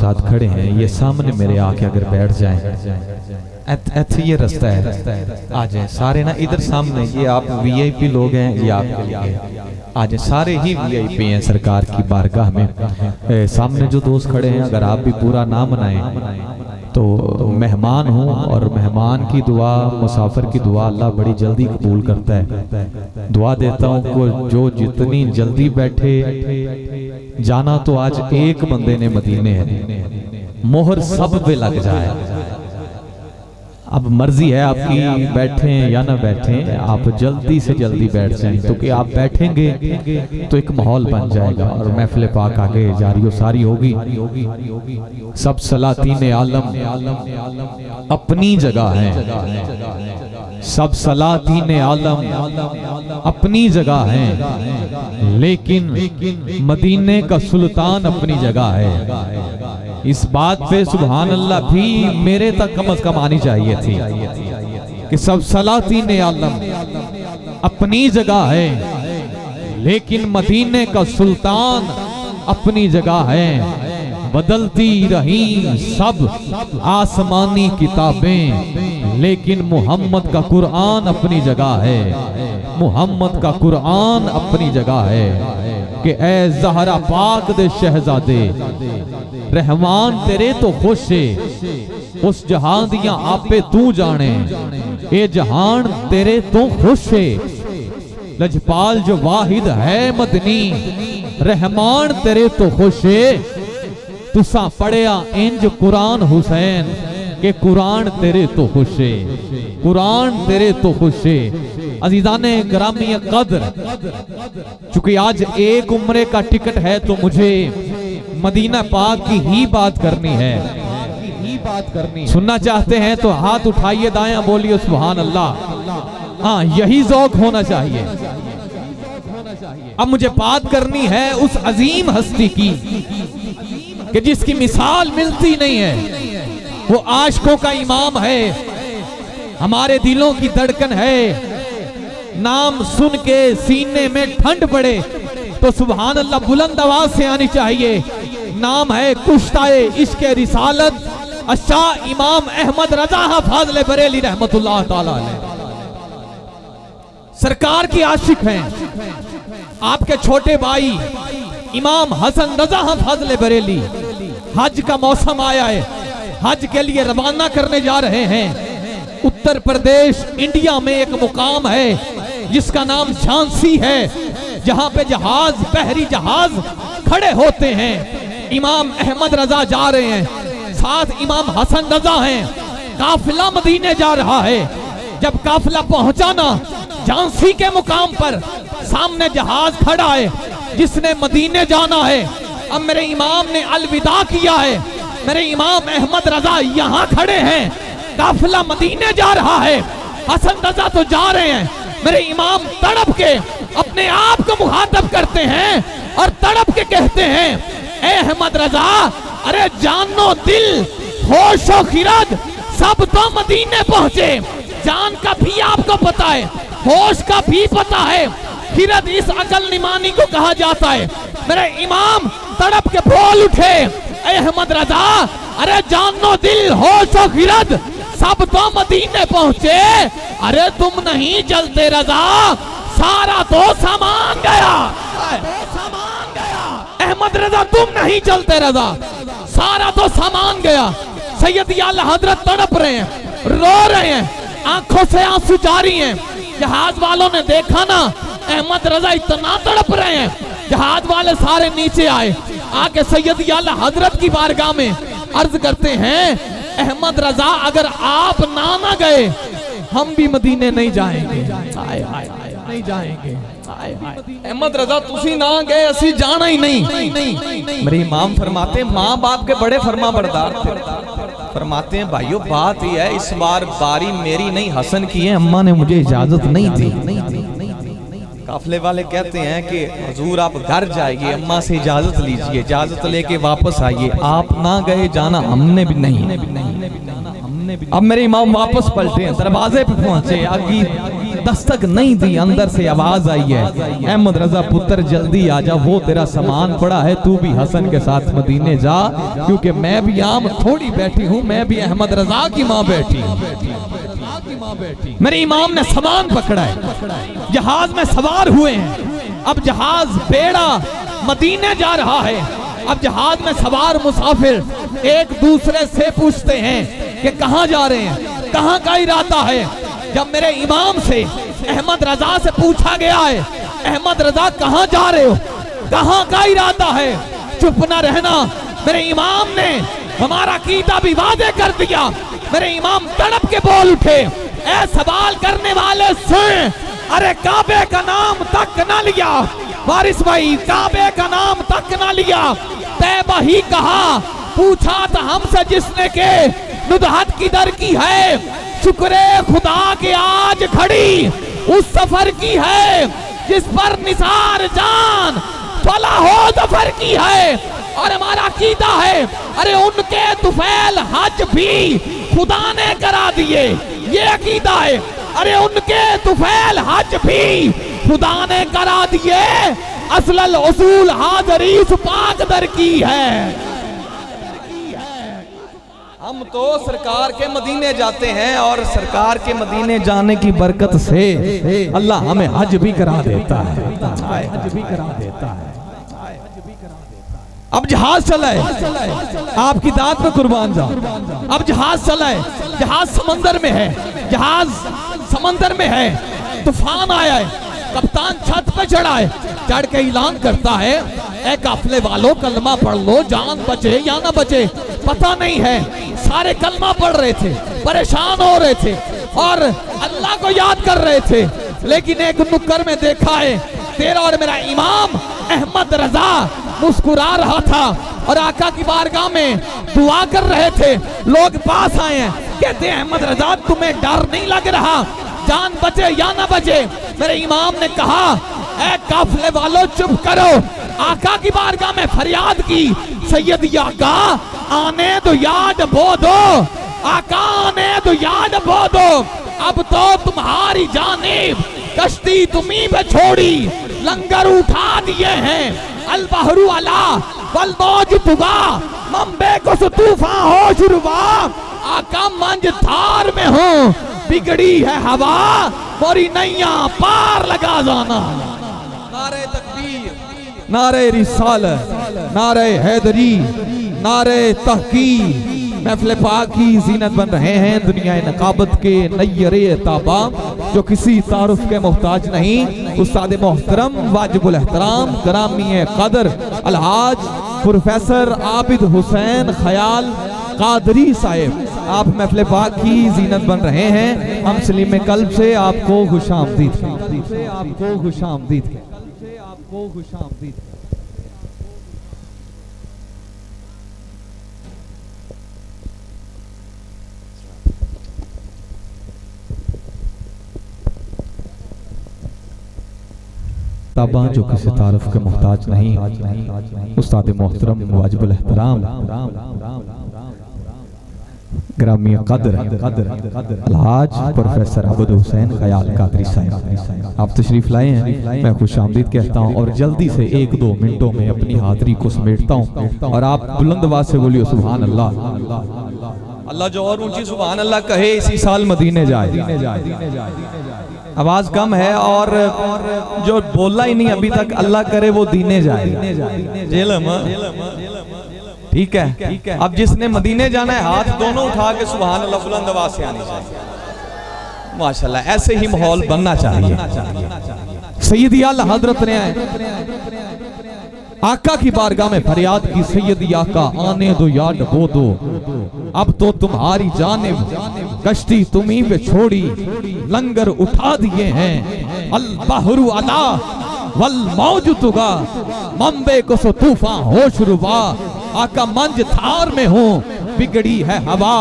साथ खड़े हैं, ये सामने मेरे आके अगर बैठ जाएं, ये रास्ता है, आ जाए सारे ना इधर सामने। ये आप वीआईपी लोग हैं, ये आपके लिए आ जाए, सारे ही वीआईपी हैं सरकार की बारगाह में। सामने जो दोस्त खड़े हैं, अगर आप भी पूरा ना मनाएं तो मेहमान हूँ, और मेहमान की दुआ, मुसाफिर की दुआ अल्लाह बड़ी जल्दी कबूल करता है। दुआ देता हूँ को जो जितनी जल्दी बैठे, जाना तो आज एक बंदे ने मदीने है, मोहर सब पे लग जाए। अब मर्जी है आपकी, बैठें या ना बैठें, आप जल्दी से जल्दी बैठ जाएं, क्योंकि आप बैठेंगे तो एक माहौल बन जाएगा और महफिल पाक आगे जारी सारी होगी। सब सलातीन आलम अपनी जगह हैं, सब सलातीन आलम अपनी जगह हैं, लेकिन मदीने का सुल्तान अपनी जगह है। इस बात पे सुभान अल्लाह भी मेरे तक कम से कम आनी चाहिए थी कि सब सलातीन आलम अपनी जगह है, लेकिन मदीने का सुल्तान अपनी जगह है। बदलती रही सब आसमानी किताबें, लेकिन मोहम्मद का कुरान अपनी जगह है। मोहम्मद का कुरान अपनी जगह है कि ए ज़हरा पाक दे शहजादे, रहमान तेरे तो खुश है, उस जहां दियां आपे तू जाने, ए जहान तेरे तो खुश है। लजपाल जो वाहिद है मदनी, रहमान तेरे तो खुश है। तुसा पढ़िया इंज कुरान हुसैन के कुरान तेरे तो खुश है, कुरान तेरे तो खुश है। अजीजाने ग्रामी कदर, चूंकि आज एक उम्रे का टिकट है तो मुझे मदीना पाक की ही बात करनी है। सुनना चाहते हैं तो हाथ उठाइए, दायां बोलिए सुभान अल्लाह। हाँ, यही ज़ौक होना चाहिए। अब मुझे बात करनी है उस अजीम हस्ती की कि जिसकी मिसाल मिलती नहीं है। वो आशिकों का इमाम है, हमारे दिलों की धड़कन है। नाम सुन के सीने में ठंड पड़े तो सुभान अल्लाह बुलंद आवाज से आनी चाहिए। नाम है कुश्ताए इश्क रिसालत, शाह इमाम अहमद रजा फाज़िल बरेली रहमतुल्लाह ताला अलैह। सरकार की आशिक हैं, आपके छोटे भाई इमाम हसन रजा फाज़िल बरेली। हज का मौसम आया है, हज के लिए रवाना करने जा रहे हैं। उत्तर प्रदेश इंडिया में एक मुकाम है जिसका नाम झांसी है, जहां पे जहाज, बहरी जहाज खड़े होते हैं। इमाम अहमद रजा जा रहे हैं, साथ इमाम हसन रजा हैं। काफिला मदीने जा रहा है। जब काफिला पहुंचा ना झांसी के मुकाम पर, सामने जहाज खड़ा है जिसने मदीने जाना है। अब मेरे इमाम ने अलविदा किया है, मेरे इमाम अहमद रजा यहाँ खड़े हैं। काफिला मदीने जा रहा है, हसन रजा तो जा रहे हैं। मेरे इमाम तड़प के अपने आप को मुखातब करते हैं और तड़प के कहते हैं, ए अहमद रजा, अरे जानो दिल होशो खिरद सब तो मदीने पहुंचे। जान का भी आपको पता है, होश का भी पता है। खिरद इस अकल निमानी को कहा जाता है। मेरे इमाम तड़प के बोल उठे, ए अहमद रजा, अरे जानो दिल होशो खिरद सब तो मदीने पहुंचे। अरे तुम नहीं चलते रजा, सारा तो सामान गया। अहमद रजा तुम नहीं चलते रजा, सारा तो सामान गया। सैयद आला हजरत तड़प रहे हैं, रो रहे हैं, आंखों से आंसू जारी हैं। जहाज वालों ने देखा ना अहमद रजा इतना तड़प रहे हैं, जहाज वाले सारे नीचे आए, आके सैयद आला हजरत की बारगाह में अर्ज करते हैं, अहमद रजा अगर आप ना गए हम भी मदीने नहीं जाएंगे। नहीं जाएंगे। अहमद रजा तुसी ना गए, असी जाना ही नहीं। मेरे इमाम फरमाते, माँ बाप के बड़े फरमा बरदार थे। फरमाते हैं, भाइयों बात यह है, इस बार बारी मेरी नहीं हसन की है, अम्मा ने मुझे इजाजत नहीं दी। काफले वाले कहते हैं कि हुजूर आप घर जाइए, अम्मा से इजाजत लीजिए, इजाजत लेके वापस आइए। आप ना गए, जाना हमने भी नहीं। अब मेरे इमाम वापस पलटे हैं, दरवाजे पे पहुंचे, आगे दस्तक नहीं दी, अंदर से आवाज आई है, अहमद रजा पुत्र जल्दी आजा, वो तेरा सामान पड़ा है, तू भी हसन के साथ मदीने जा, क्योंकि मैं भी आम थोड़ी बैठी हूँ, मैं भी अहमद रजा की माँ बैठी हूँ। मेरे इमाम ने सामान पकड़ा है, जहाज में सवार हुए हैं, अब जहाज बेड़ा मदीने जा रहा है। अब जहाज में सवार मुसाफिर एक दूसरे से पूछते हैं कि कहां जा रहे हैं, कहां का इरादा है। जब मेरे इमाम से अहमद रजा से पूछा गया है, अहमद रजा कहां जा रहे हो, कहां का इरादा है, चुप ना रहना। मेरे इमाम ने हमारा कीदा भी वादे कर दिया। मेरे इमाम तड़प के बोल उठे, ऐ सवाल करने वाले सुन, अरे काबे का नाम तक ना लिया, वारिस भाई काबे का नाम तक ना लिया, तैबा ही कहा, पूछा था हमसे जिसने के नुदहत किधर की है, शुक्रे खुदा के आज खड़ी उस सफर की है, जिस पर निसार जान फला हो दफर की है। और हमारा कीदा है, अरे उनके तुफैल हज भी खुदा ने करा दिए, ये अकीदा है। अरे उनके तुफैल हज भी खुदा ने करा दिए, असलल उसूल हाजरी पाक दर की है। हम तो सरकार के मदीने जाते हैं और सरकार के मदीने जाने की बरकत से अल्लाह हमें हज भी करा देता है, हज भी करा देता है। अब जहाज चला है, आपकी दाद पे कुर्बान जाऊं। अब जहाज चला है, जहाज समंदर में है, जहाज समंदर में है, तूफान आया है, कप्तान छत पे चढ़ा है, चढ़ के ऐलान करता है, ए काफले वालों कलमा पढ़ लो, जान बचे या ना बचे पता नहीं है। सारे कलमा पढ़ रहे थे, परेशान हो रहे थे और अल्लाह को याद कर रहे थे, लेकिन एक नुक्कर में देखा है, तेरा और मेरा इमाम अहमद रजा मुस्कुरा रहा था और आका की बारगाह में दुआ कर रहे थे। लोग पास आए हैं, कहते हैं अहमद रजा तुम्हें डर नहीं लग रहा, जान बचे या ना बचे। मेरे इमाम ने कहा, ऐ काफले वालों चुप करो। आका की बारगाह में फरियाद की, सैयद आका आने दो याद बो दो, आका आने दो याद बो दो, अब तो तुम्हारी जानिब कश्ती तुम्ही पे छोड़ी, लंगर उठा दिए हैं, अल बहरू अला वल मौज तुगा, मंबे को तूफान हो शुरुआ, आका मंज थार में हो, बिगड़ी है हवा, मोरी नैया पार लगा जाना। नारे तकबीर, नारे रिसालत, नारे हैदरी, नारे तहकीर, महफिल पाक की जीनत बन रहे हैं दुनिया नकाबत के नय्यरे ताबा, जो किसी तारुफ के मोहताज नहीं। उस्ताद मोहतरम वाजिबुल एहतराम ग्रामी कदर अलहाज प्रोफेसर आबिद हुसैन ख्याल कादरी साहिब, आप महफिल पाक की जीनत बन रहे हैं। हम सलीम कल्ब से आपको खुशामदीद, आपको खुशामदीद, आपको खुशामदीद। ताबा जो किसी तारफ के मोहताज नहीं, उस्ताद मोहतरम वाजिबुल एहतराम ग्रामी कदर अलहाज प्रोफेसर आबिद हुसैन ख्याल कादरी साहब, आप तशरीफ लाए हैं, मैं खुशामदीद कहता हूँ और जल्दी से 1-2 मिनटों में अपनी हाजिरी को समेटता हूँ और आप बुलंद आवाज से बोलियो सुभान अल्लाह। अल्लाह जो और ऊंची सुभान अल्लाह कहे इसी साल मदीने जाए। आवाज कम है और जो बोला ही नहीं अभी तक, अल्लाह करे वो दीने जाए। ठीक है, अब जिसने मदीने जाना है हाथ दोनों उठा के सुभान अल्लाह बुलंद आवाज से आनी चाहिए। माशाल्लाह ऐसे ही माहौल बनना चाहिए। सैयदी आला हजरत ने आका की बारगाह में फरियाद की, सैयदी आका आने दो याद बो दो, अब तो तुम्हारी जानिब कश्ती तुम्ही पे छोड़ी, लंगर उठा दिए हैं, अल बहरू अला वल मौज तुगा, मंबे को सो तूफान हो शुरुआ, आका मंज थार में हो, बिगड़ी है हवा,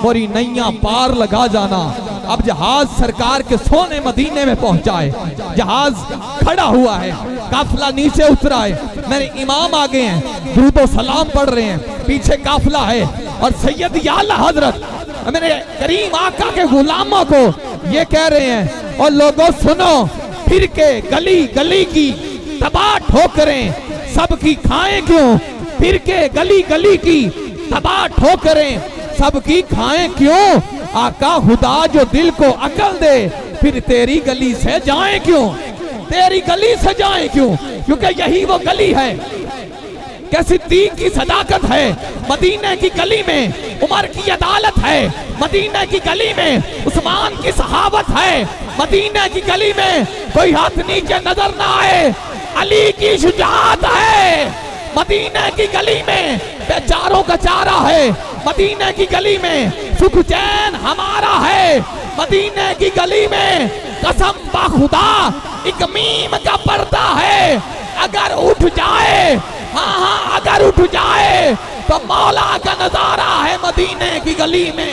मोरी नैया पार लगा जाना। अब जहाज सरकार के सोने मदीने में पहुंचा है, जहाज खड़ा हुआ है, काफिला नीचे उतरा है, मेरे इमाम आ गए हैं, दुरूद व सलाम पढ़ रहे हैं, पीछे काफिला है और सैयद आला हजरत मेरे करीम आका के गुलामों को ये कह रहे हैं, और लोगों सुनो, फिर के गली गली की तबाह ठोकरें सबकी खाएं क्यों, फिर के गली गली की तबाह ठोकरें सबकी खाएं क्यों, आका खुदा जो दिल को अकल दे फिर तेरी गली से जाएं क्यों, तेरी गली से जाएं क्यों, क्योंकि यही वो गली है कि सिद्दीक की सदाकत है, मदीने की गली में उमर की अदालत है, मदीने की गली में उस्मान की सहाबत है, मदीने की गली में कोई हाथ नीचे नजर ना आए अली की शुजाअत है, मदीने की गली में बेचारों का चारा है, मदीने की गली में सुख चैन हमारा है, मदीने की गली में कसम बाखुदा एक मीम का पर्दा है, अगर उठ जाए हाँ हाँ अगर उठ जाए तो मौला का नजारा है मदीने की गली में,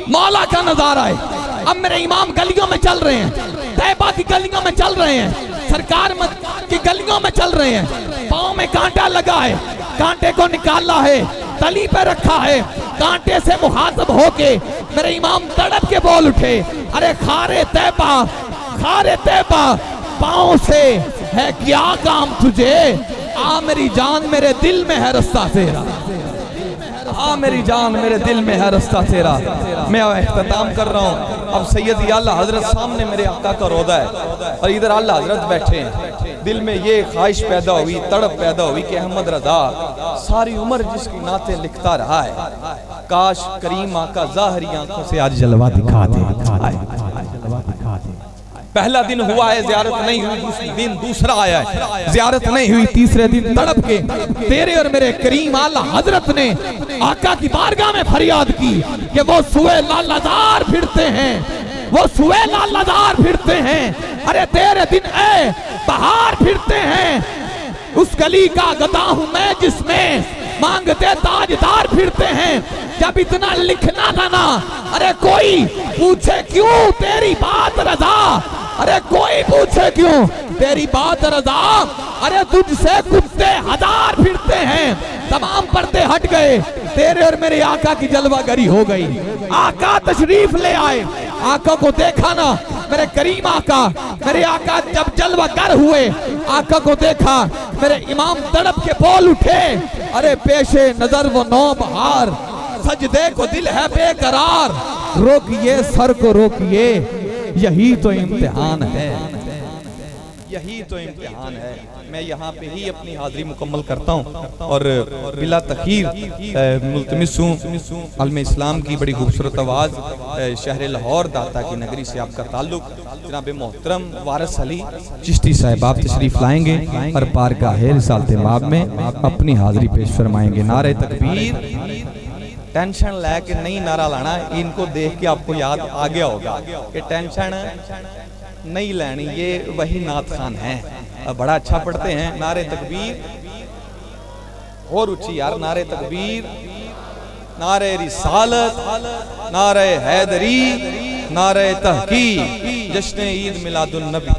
मौला का नजारा है। अब मेरे इमाम गलियों में चल रहे हैं, तैयबा की गलियों में चल रहे हैं, सरकार की गलियों में चल रहे हैं, पाँव में कांटा लगा है, कांटे को निकाला है, तली पे रखा है, कांटे से मुखातब होके मेरे इमाम तड़प के बोल उठे, अरे खारे तैयबा पाँव से है क्या काम तुझे, आ मेरी जान मेरे दिल में है रास्ता तेरा, आ मेरी जान मेरे दिल में है रास्ता तेरा। मैं इख्तिताम कर रहा हूँ। अब सैयद आला हजरत सामने मेरे आका का रोदा है और इधर आला हजरत बैठे हैं। दिल में ये ख्वाहिश पैदा हुई, तड़प पैदा हुई कि अहमद रजा सारी उम्र जिसकी नाते लिखता रहा है, काश करीम आका ज़ाहरी आंखों से आज जलवा दिखा दे। पहला दिन हुआ है, ज़ियारत नहीं हुई, दूसरे दिन दूसरा आया है, ज़ियारत नहीं हुई, तीसरे दिन तड़प के तेरे और मेरे करीम आला हजरत ने आका की बारगाह में फरियाद की कि वो सुए लालादार फिरते हैं, वो सुए लालादार फिरते हैं, अरे तेरे दिन ए बहार फिरते हैं, उस गली का गदा हूं मैं जिसमें मांगते ताजदार फिरते हैं। जब इतना लिखना था ना, अरे कोई पूछे क्यों तेरी बात रजा, अरे कोई पूछे क्यों तेरी बात रजा, अरे तुझसे कुत्ते हजार फिरते हैं, तमाम पर्दे हट गए, तेरे और मेरे आका की जलवागरी हो गई। आका तशरीफ ले आए, आका को देखा ना मेरे करीम आका, मेरे आका जब जलवागर हुए, आका को देखा, मेरे इमाम तड़प के बोल उठे, अरे पेशे नजर वो नौ बहार, सजदे को दिल है बेकरार, रोकिए सर को रोकिए, यही तो इम्तिहान है, यही तो इम्तिहान है। मैं यहाँ पे ही अपनी हाजिरी मुकम्मल करता हूँ और बिला तखीर मुल्तमिस हूँ आलम इस्लाम की बड़ी खूबसूरत आवाज़ शहर लाहौर दाता की नगरी से आपका ताल्लुक जनाब मोहतरम वारिस अली चिश्ती साहब आप तशरीफ लाएंगे और बारगाह रिसालत माब में अपनी हाजिरी पेश फरमाएंगे। नारे तकबीर, टेंशन लेके नहीं नारा लाना, इनको देख के आपको याद आ गया होगा कि टेंशन नहीं लेनी, ये वही नात खान है, बड़ा अच्छा पढ़ते हैं। नारे तकबीर और ऊंची यार, नारे तकबीर, नारे रिसालत, नारे हैदरी, नारे तहकीक, जश्न ईद मिलादुन नबी।